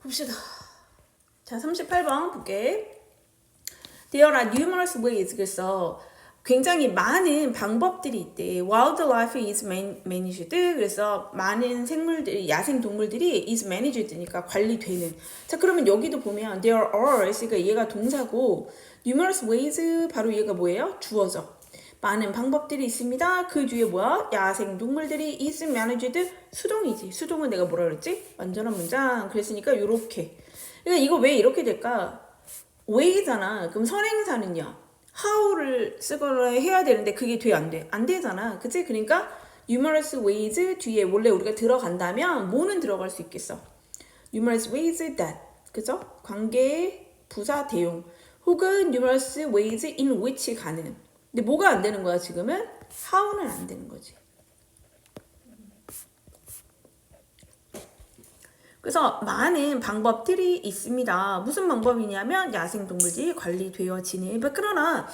봅시다. 자, 38번 볼게. There are numerous ways. 그래서 굉장히 많은 방법들이 있대. Wildlife is managed. 그래서 많은 생물들이, 야생 동물들이 is managed니까 관리되는. 자, 그러면 여기도 보면 there are, 그러니까 얘가 동사고 numerous ways 바로 얘가 뭐예요? 주어져. 많은 방법들이 있습니다. 그 뒤에 뭐야? 야생 동물들이 is managed. 수동이지. 수동은 내가 뭐라 그랬지? 완전한 문장. 그랬으니까 요렇게. 그러니까 이거 왜 이렇게 될까? way잖아. 그럼 선행사는요? how를 쓰거나 해야 되는데 그게 돼 안 돼? 안 되잖아. 그치? 그러니까 numerous ways 뒤에 원래 우리가 들어간다면 뭐는 들어갈 수 있겠어? numerous ways that. 그죠? 관계, 부사, 대용. 혹은 numerous ways in which 가는. 근데 뭐가 안 되는 거야 지금은? how는 안 되는 거지. 그래서 많은 방법들이 있습니다. 무슨 방법이냐면 야생동물들이 관리되어지는. 그러나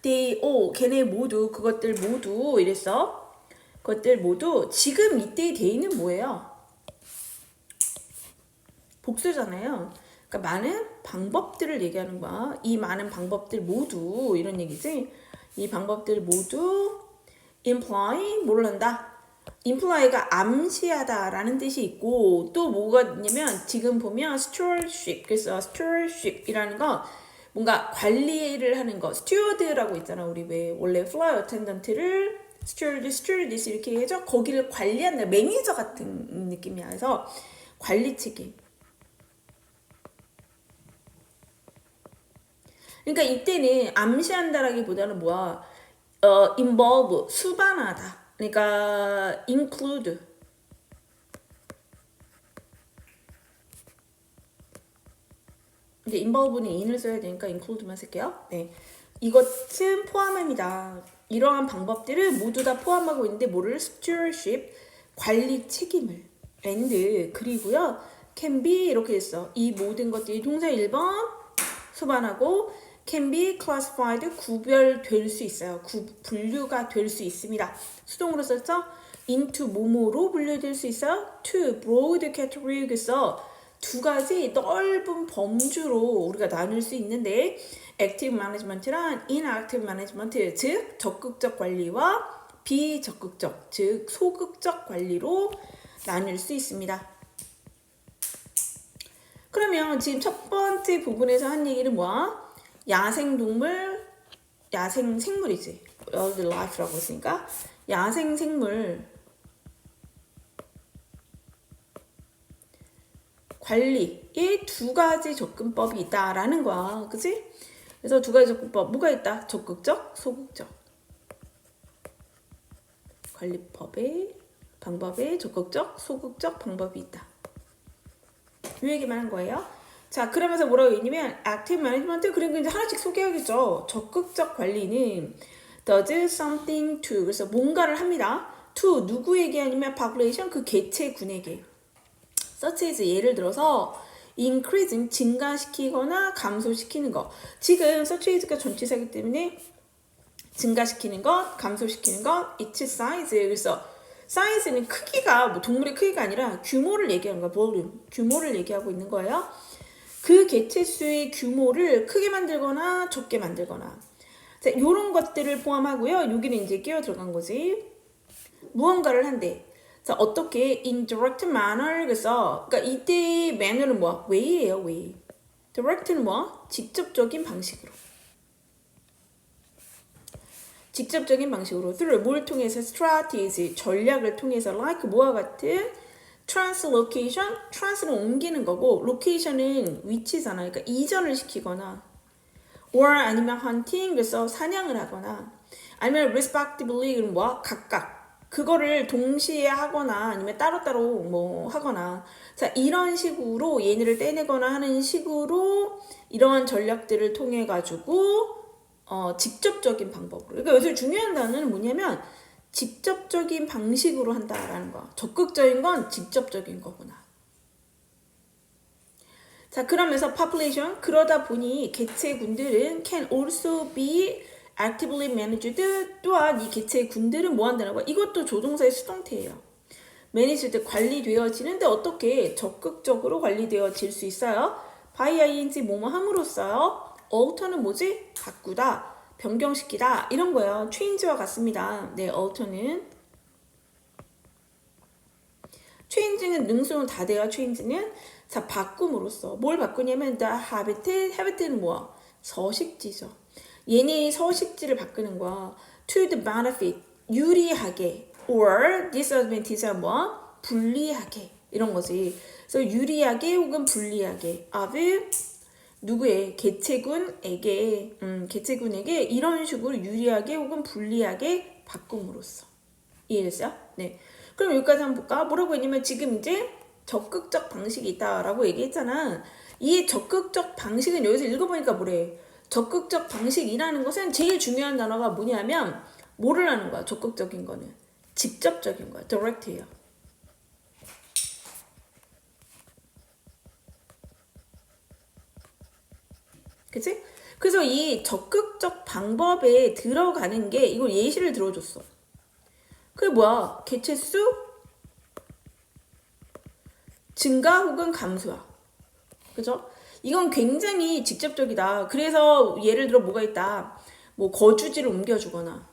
걔네 모두 그것들 모두 이랬어. 그것들 모두 지금 이때의 데이는 뭐예요? 복수잖아요. 그러니까 많은 방법들을 얘기하는 거야. 이 많은 방법들 모두 이런 얘기지. 이 방법들 모두 imply 뭐를 한다? imply가 암시하다라는 뜻이 있고 또 뭐가 있냐면 지금 보면 stewardship 그래서 stewardship이라는 거 뭔가 관리를 하는 거 steward라고 있잖아. 우리 왜 원래 flight attendant를 stewardess 이렇게 해서 거기를 관리한다. 매니저 같은 느낌이야. 그래서 관리 책임. 그러니까 이때는 암시한다라기보다는 뭐야? involve 수반하다. 그러니까 include. 근데 involve는 in을 써야 되니까 include만 쓸게요. 네. 이것은 포함합니다. 이러한 방법들을 모두 다 포함하고 있는데 뭐를? stewardship, 관리 책임을. and, 그리고요. can be 이렇게 했어. 이 모든 것들이 동사 1번 수반하고 can be classified 구별될 수 있어요. 분류가 될 수 있습니다. 수동으로 썼죠? into 뭐뭐로 분류될 수 있어요? to broad category에서 두 가지 넓은 범주로 우리가 나눌 수 있는데 active management랑 inactive management 즉 적극적 관리와 비적극적 즉 소극적 관리로 나눌 수 있습니다. 그러면 지금 첫 번째 부분에서 한 얘기는 뭐야? 야생동물, 야생생물이지. wildlife라고 했으니까 야생생물 관리에 두 가지 접근법이 있다라는 거야. 그치? 그래서 두 가지 접근법 뭐가 있다? 적극적, 소극적. 관리법의 방법에 적극적, 소극적 방법이 있다. 이 얘기만 한 거예요. 자, 그러면서 뭐라고 했냐면 active management 그리고 이제 하나씩 소개하겠죠. 적극적 관리는 does something to 그래서 뭔가를 합니다. to 누구에게 아니면 population 그 개체군에게. such as 예를 들어서 increasing 증가시키거나 감소시키는 거. 지금 such as가 전치사이기 때문에 증가시키는 것, 감소시키는 것, its size. 그래서 사이즈는 크기가 뭐 동물의 크기가 아니라 규모를 얘기하는 거야. 볼륨. 규모를 얘기하고 있는 거예요. 그 개체수의 규모를 크게 만들거나 적게 만들거나. 자, 요런 것들을 포함하고요. 여기는 이제 끼어 들어간 거지. 무언가를 한대. 자, 어떻게 indirect manner 그래서 그러니까 이때 manner는 뭐야? way예요, way. direct는 뭐야? 직접적인 방식으로. 직접적인 방식으로 through 뭘 통해서 strategy 전략을 통해서 like 뭐와 같은 translocation trans는 옮기는 거고 location은 위치잖아. 그러니까 이전을 시키거나 or 아니면 hunting 그래서 사냥을 하거나 아니면 respectively 그럼 뭐야? 각각 그거를 동시에 하거나 아니면 따로따로 뭐 하거나 자 이런 식으로 얘네를 떼내거나 하는 식으로 이러한 전략들을 통해 가지고 직접적인 방법으로. 그러니까 여기서 중요한 단어는 뭐냐면 직접적인 방식으로 한다라는 거. 적극적인 건 직접적인 거구나. 자, 그러면서 population 그러다 보니 개체군들은 can also be actively managed 또한 이 개체군들은 뭐 한다는 거야? 이것도 조동사의 수동태예요. managed 관리되어지는데 어떻게 적극적으로 관리되어질 수 있어요? by ing 뭐뭐 함으로써요. alter는 뭐지? 바꾸다, 변경시키다 이런 거예요. change와 같습니다. 네, alter는 change는 능수는 다 돼요. change는 자 바꿈으로써 뭘 바꾸냐면 the habit는 뭐야? 서식지죠. 얘네 서식지를 바꾸는 거야. to the benefit 유리하게 or disadvantage가 뭐야? 불리하게 이런 거지. 그래서 유리하게 혹은 불리하게 of 누구의 개체군에게 이런 식으로 유리하게 혹은 불리하게 바꿈으로써 이해됐어요? 네. 그럼 여기까지 한번 볼까? 뭐라고 했냐면 지금 이제 적극적 방식이 있다라고 얘기했잖아. 이 적극적 방식은 여기서 읽어보니까 뭐래? 적극적 방식이라는 것은 제일 중요한 단어가 뭐냐면 뭐를 하는 거야? 적극적인 거는 직접적인 거야. direct예요. 그치? 그래서 이 적극적 방법에 들어가는 게 이걸 예시를 들어줬어. 그게 뭐야? 개체수 증가 혹은 감소야. 그죠? 이건 굉장히 직접적이다. 그래서 예를 들어 뭐가 있다. 뭐 거주지를 옮겨주거나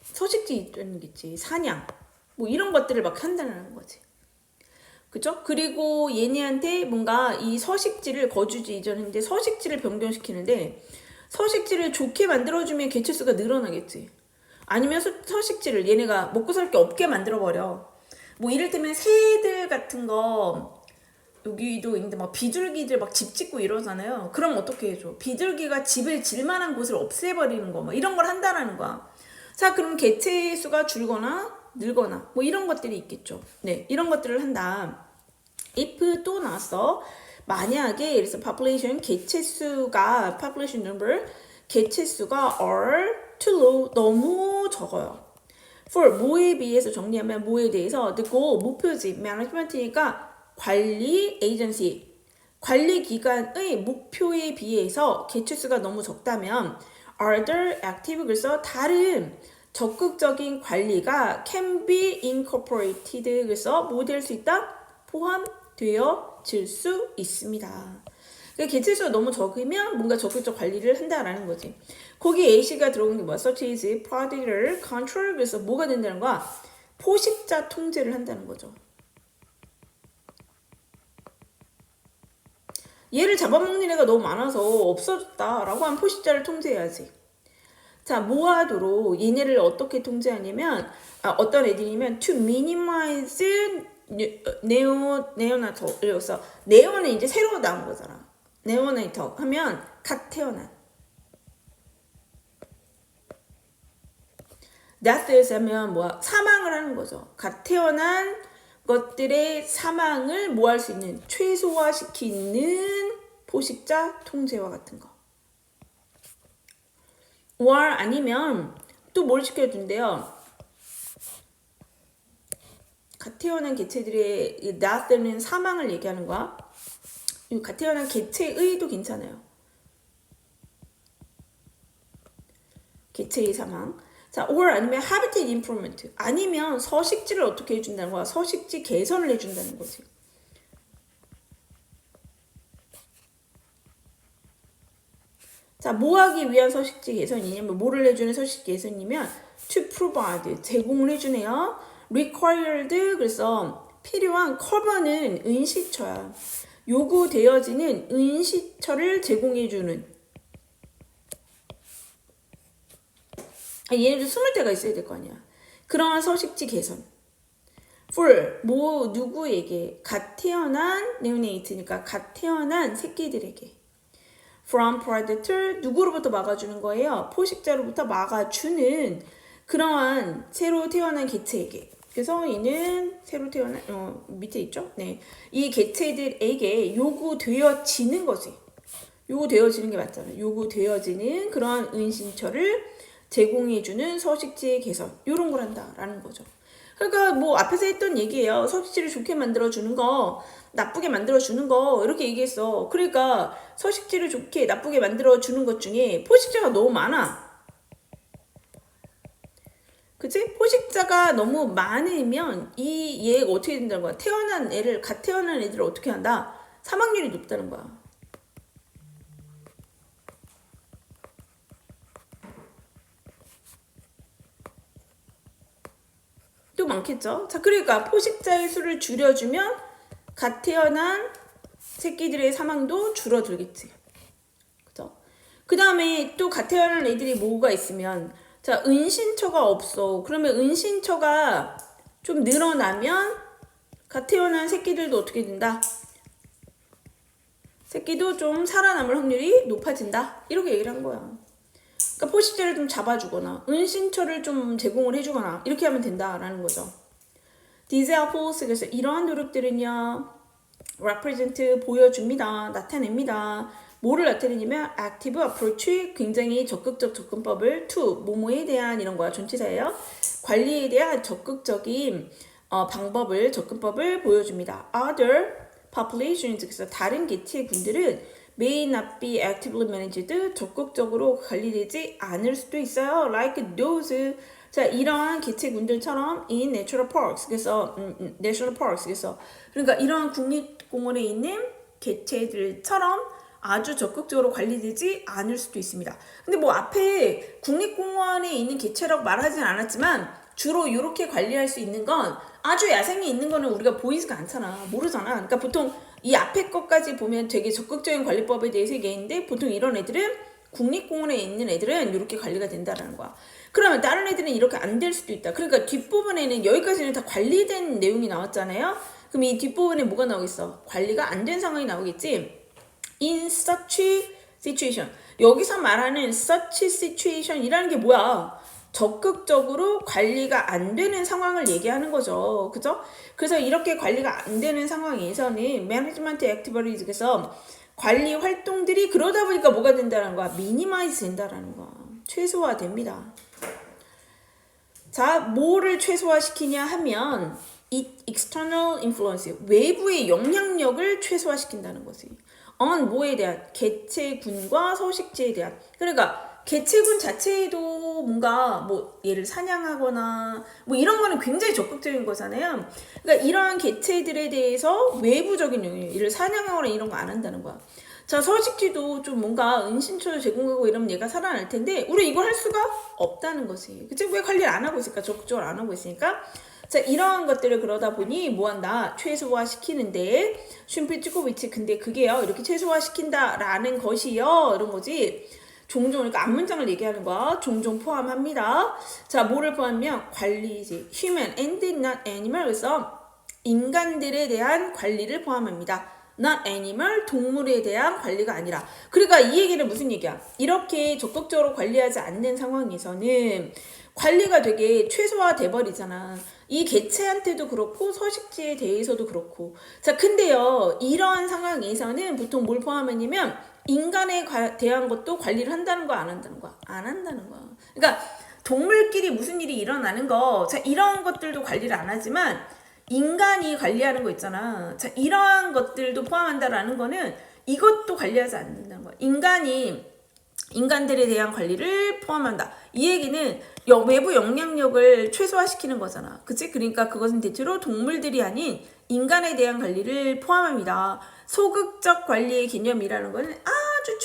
서식지 있는 게 있지. 사냥 뭐 이런 것들을 막 한다는 거지. 그죠? 그리고 얘네한테 뭔가 이 서식지를 거주지 이전인데 서식지를 변경시키는데 서식지를 좋게 만들어주면 개체수가 늘어나겠지. 아니면 서식지를 얘네가 먹고 살 게 없게 만들어버려. 뭐 이를테면 새들 같은 거 여기도 있는데 막 비둘기들 막 집 짓고 이러잖아요. 그럼 어떻게 해줘? 비둘기가 집을 질만한 곳을 없애버리는 거, 뭐 이런 걸 한다라는 거야. 자, 그럼 개체 수가 줄거나 늘거나 뭐 이런 것들이 있겠죠. 네, 이런 것들을 한다. if 또 나왔어. 만약에 그래서 population 개체 수가 population number 개체 수가 are too low 너무 적어요. for 뭐에 비해서 정리하면 뭐에 대해서 the goal 목표지 management니까 관리 에이전시 관리 기관의 목표에 비해서 개체수가 너무 적다면 other active 그래서 다른 적극적인 관리가 can be incorporated 그래서 뭐 될 수 있다? 포함되어질 수 있습니다. 그러니까 개체수가 너무 적으면 뭔가 적극적 관리를 한다라는 거지. 거기 A씨가 들어오는 게 뭐야? such as predator control 그래서 뭐가 된다는 거야? 포식자 통제를 한다는 거죠. 얘를 잡아먹는 애가 너무 많아서 없어졌다라고 하면 포식자를 통제해야지. 자, 모아도록 얘네를 어떻게 통제하냐면 어떤 애들이면 to minimize 네오나토 그래서 네오는 이제 새로 나온 거잖아. 네오네이터 하면 갓 태어난 death 하면 뭐야? 사망을 하는 거죠. 갓 태어난 것들의 사망을 뭐 할 수 있는 최소화시키는 포식자 통제와 같은 거. or 아니면 또 뭘 시켜준대요? 갓 태어난 개체들의 death는 사망을 얘기하는 거야. 갓 태어난 개체의도 괜찮아요. 개체의 사망. 자, or 아니면 habitat improvement. 아니면 서식지를 어떻게 해준다는 거야? 서식지 개선을 해준다는 거지. 자, 뭐 하기 위한 서식지 개선이냐면 뭐를 해주는 서식지 개선이면 to provide 제공을 해주네요. required 그래서 필요한 커버는 은시처야. 요구되어지는 은시처를 제공해주는 얘네들 숨을 데가 있어야 될 거 아니야. 그러한 서식지 개선. for 뭐 누구에게 갓 태어난 neonate니까 갓 태어난 새끼들에게 from predator 누구로부터 막아주는 거예요? 포식자로부터 막아주는 그러한 새로 태어난 개체에게. 그래서 얘는 새로 태어난 밑에 있죠? 네, 이 개체들에게 요구되어지는 거지. 요구되어지는 게 맞잖아. 요구되어지는 그러한 은신처를 제공해주는 서식지의 개선 이런 걸 한다라는 거죠. 그러니까 뭐 앞에서 했던 얘기예요. 서식지를 좋게 만들어주는 거, 나쁘게 만들어주는 거 이렇게 얘기했어. 그러니까 서식지를 좋게 나쁘게 만들어주는 것 중에 포식자가 너무 많아. 그치? 포식자가 너무 많으면 이 얘가 어떻게 된다는 거야? 갓 태어난 애들을 어떻게 한다? 사망률이 높다는 거야. 또 많겠죠? 자, 그러니까 포식자의 수를 줄여주면 갓 태어난 새끼들의 사망도 줄어들겠지. 그죠? 그 다음에 또 갓 태어난 애들이 뭐가 있으면, 자, 은신처가 없어. 그러면 은신처가 좀 늘어나면 갓 태어난 새끼들도 어떻게 된다? 새끼도 좀 살아남을 확률이 높아진다. 이렇게 얘기를 한 거야. 그러니까 포식자를 좀 잡아주거나 은신처를 좀 제공을 해주거나 이렇게 하면 된다라는 거죠. These efforts, 그래서 이러한 노력들은요, represent, 보여줍니다. 나타냅니다. 뭐를 나타내냐면 active approach, 굉장히 적극적 접근법을 to, 뭐뭐에 대한 이런 거야. 전치사예요. 관리에 대한 적극적인 접근법을 보여줍니다. Other populations, 그래서 다른 개체의 군들은 may not be actively managed, 적극적으로 관리되지 않을 수도 있어요. Like those, 자, 이러한 개체군들처럼 in natural parks, 그래서 national parks, 그래서 그러니까 이러한 국립공원에 있는 개체들처럼 아주 적극적으로 관리되지 않을 수도 있습니다. 근데 뭐 앞에 국립공원에 있는 개체라고 말하진 않았지만 주로 이렇게 관리할 수 있는 건 아주 야생에 있는 거는 우리가 보이지가 않잖아. 모르잖아. 그러니까 보통 이 앞에 것까지 보면 되게 적극적인 관리법에 대해서 얘기했는데 보통 이런 애들은 국립공원에 있는 애들은 이렇게 관리가 된다라는 거야. 그러면 다른 애들은 이렇게 안 될 수도 있다. 그러니까 뒷부분에는 여기까지는 다 관리된 내용이 나왔잖아요. 그럼 이 뒷부분에 뭐가 나오겠어? 관리가 안 된 상황이 나오겠지. In such situation. 여기서 말하는 such situation이라는 게 뭐야? 적극적으로 관리가 안 되는 상황을 얘기하는 거죠. 그죠? 그래서 이렇게 관리가 안 되는 상황에서는 management activities에서 관리 활동들이 그러다 보니까 뭐가 된다는 거야? minimize 된다라는 거야. 최소화됩니다. 자, 뭐를 최소화시키냐 하면 external influence, 외부의 영향력을 최소화시킨다는 거지. on 뭐에 대한? 개체군과 서식지에 대한. 그러니까 개체군 자체도 뭔가 뭐 얘를 사냥하거나 뭐 이런 거는 굉장히 적극적인 거잖아요. 그러니까 이러한 개체들에 대해서 외부적인 영향, 얘를 사냥하거나 이런 거 안 한다는 거야. 자, 서식지도 좀 뭔가 은신처를 제공하고 이러면 얘가 살아날 텐데 우리 이걸 할 수가 없다는 거지. 그치? 왜 관리를 안 하고 있을까? 적극적으로 안 하고 있으니까. 자, 이러한 것들을 그러다 보니 뭐한다? 최소화시키는데 쉼표 찍고 위치. 근데 그게요, 이렇게 최소화시킨다라는 것이요, 이런 거지. 종종, 그러니까 앞문장을 얘기하는 거야. 종종 포함합니다. 자, 뭐를 포함하면 관리지. human and not animal. 그래서 인간들에 대한 관리를 포함합니다. not animal, 동물에 대한 관리가 아니라. 그러니까 이 얘기는 무슨 얘기야? 이렇게 적극적으로 관리하지 않는 상황에서는 관리가 되게 최소화돼 버리잖아. 이 개체한테도 그렇고 서식지에 대해서도 그렇고. 자, 근데요, 이러한 상황에서는 보통 뭘 포함하냐면 인간에 대한 것도 관리를 한다는 거야, 안 한다는 거야? 안 한다는 거야. 그러니까 동물끼리 무슨 일이 일어나는 거, 자, 이런 것들도 관리를 안 하지만 인간이 관리하는 거 있잖아. 자, 이러한 것들도 포함한다라는 거는 이것도 관리하지 않는다는 거야. 인간들에 대한 관리를 포함한다. 이 얘기는 외부 영향력을 최소화시키는 거잖아. 그치? 그러니까 그것은 대체로 동물들이 아닌 인간에 대한 관리를 포함합니다. 소극적 관리의 개념이라는 거는 아주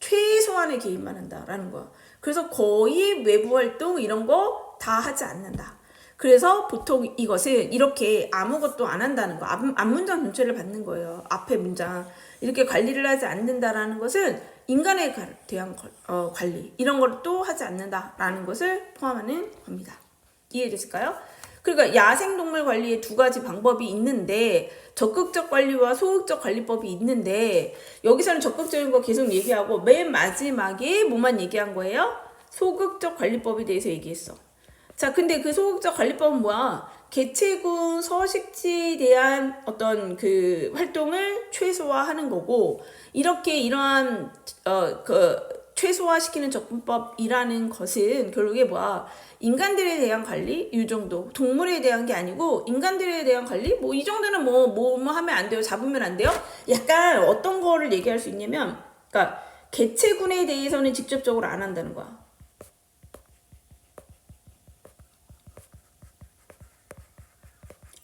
최소한의 개입만 한다라는 거야. 그래서 거의 외부 활동 이런 거 다 하지 않는다. 그래서 보통 이것은 이렇게 아무것도 안 한다는 거, 앞문장 전체를 받는 거예요. 앞에 문장. 이렇게 관리를 하지 않는다라는 것은 인간에 대한 관리, 이런 걸 또 하지 않는다라는 것을 포함하는 겁니다. 이해됐을까요? 그러니까 야생동물 관리에 두 가지 방법이 있는데 적극적 관리와 소극적 관리법이 있는데 여기서는 적극적인 거 계속 얘기하고 맨 마지막에 뭐만 얘기한 거예요? 소극적 관리법에 대해서 얘기했어. 자, 근데 그 소극적 관리법은 뭐야? 개체군 서식지에 대한 어떤 그 활동을 최소화하는 거고, 이렇게 이러한 최소화시키는 접근법이라는 것은 결국에 뭐야? 인간들에 대한 관리 이 정도. 동물에 대한 게 아니고 인간들에 대한 관리 뭐 이 정도는 뭐 하면 안 돼요. 잡으면 안 돼요. 약간 어떤 거를 얘기할 수 있냐면, 그러니까 개체군에 대해서는 직접적으로 안 한다는 거야.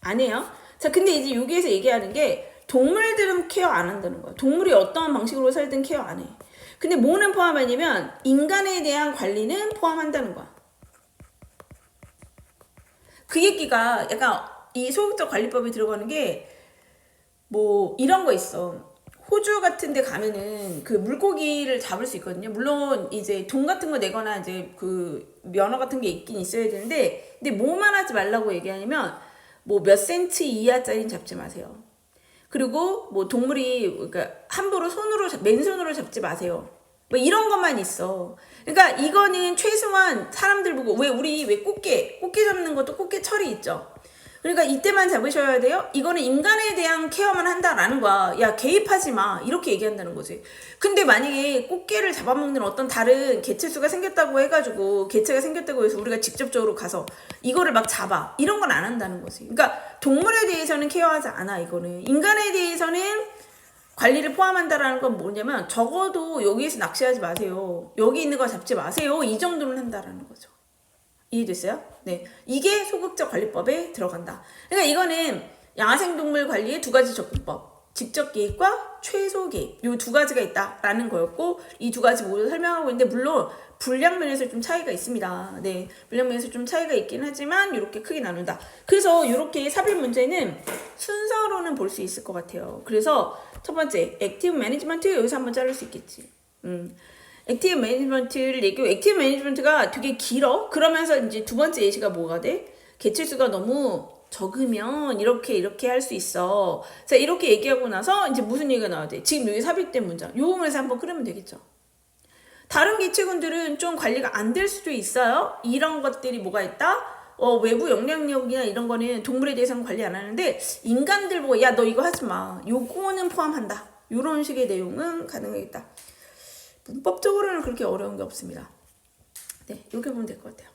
안 해요. 자, 근데 이제 여기에서 얘기하는 게 동물들은 케어 안 한다는 거야. 동물이 어떠한 방식으로 살든 케어 안 해. 근데 뭐는 포함하냐면 인간에 대한 관리는 포함한다는 거야. 그 얘기가 약간 이 소극적 관리법에 들어가는 게 뭐 이런 거 있어. 호주 같은 데 가면은 그 물고기를 잡을 수 있거든요. 물론 이제 돈 같은 거 내거나 이제 그 면허 같은 게 있긴 있어야 되는데, 근데 뭐만 하지 말라고 얘기하냐면 뭐 몇 센치 이하짜리는 잡지 마세요. 그리고 뭐 동물이 그러니까 함부로 맨손으로 잡지 마세요. 뭐 이런 것만 있어. 그러니까 이거는 최소한 사람들 보고 왜 꽃게 잡는 것도 꽃게 철이 있죠. 그러니까 이때만 잡으셔야 돼요. 이거는 인간에 대한 케어만 한다라는 거야. 야, 개입하지 마. 이렇게 얘기한다는 거지. 근데 만약에 꽃게를 잡아먹는 어떤 다른 개체수가 생겼다고 해가지고 개체가 생겼다고 해서 우리가 직접적으로 가서 이거를 막 잡아. 이런 건 안 한다는 거지. 그러니까 동물에 대해서는 케어하지 않아. 이거는 인간에 대해서는 관리를 포함한다라는 건 뭐냐면 적어도 여기에서 낚시하지 마세요. 여기 있는 거 잡지 마세요. 이 정도는 한다라는 거죠. 이해됐어요? 네. 이게 소극적 관리법에 들어간다. 그러니까 이거는 야생동물 관리의 두 가지 접근법. 직접 개입과 최소 개입. 요 두 가지가 있다라는 거였고, 이 두 가지 모두 설명하고 있는데, 물론 분량면에서 좀 차이가 있습니다. 네. 분량면에서 좀 차이가 있긴 하지만, 이렇게 크게 나눈다. 그래서 이렇게 삽입 문제는 순서로는 볼 수 있을 것 같아요. 그래서 첫 번째, 액티브 매니지먼트 여기서 한번 자를 수 있겠지. 액티브 매니지먼트를 얘기하고, 액티브 매니지먼트가 되게 길어. 그러면서 이제 두 번째 예시가 뭐가 돼? 개체수가 너무 적으면 이렇게 할 수 있어. 자, 이렇게 얘기하고 나서 이제 무슨 얘기가 나와야 돼? 지금 여기 삽입된 문장. 요 부분에서 한번 끌으면 되겠죠. 다른 개체군들은 좀 관리가 안 될 수도 있어요. 이런 것들이 뭐가 있다? 외부 영향력이나 이런 거는 동물에 대해서는 관리 안 하는데, 인간들 보고 야, 너 이거 하지 마. 요거는 포함한다. 요런 식의 내용은 가능하겠다. 문법적으로는 그렇게 어려운 게 없습니다. 네, 이렇게 보면 될 것 같아요.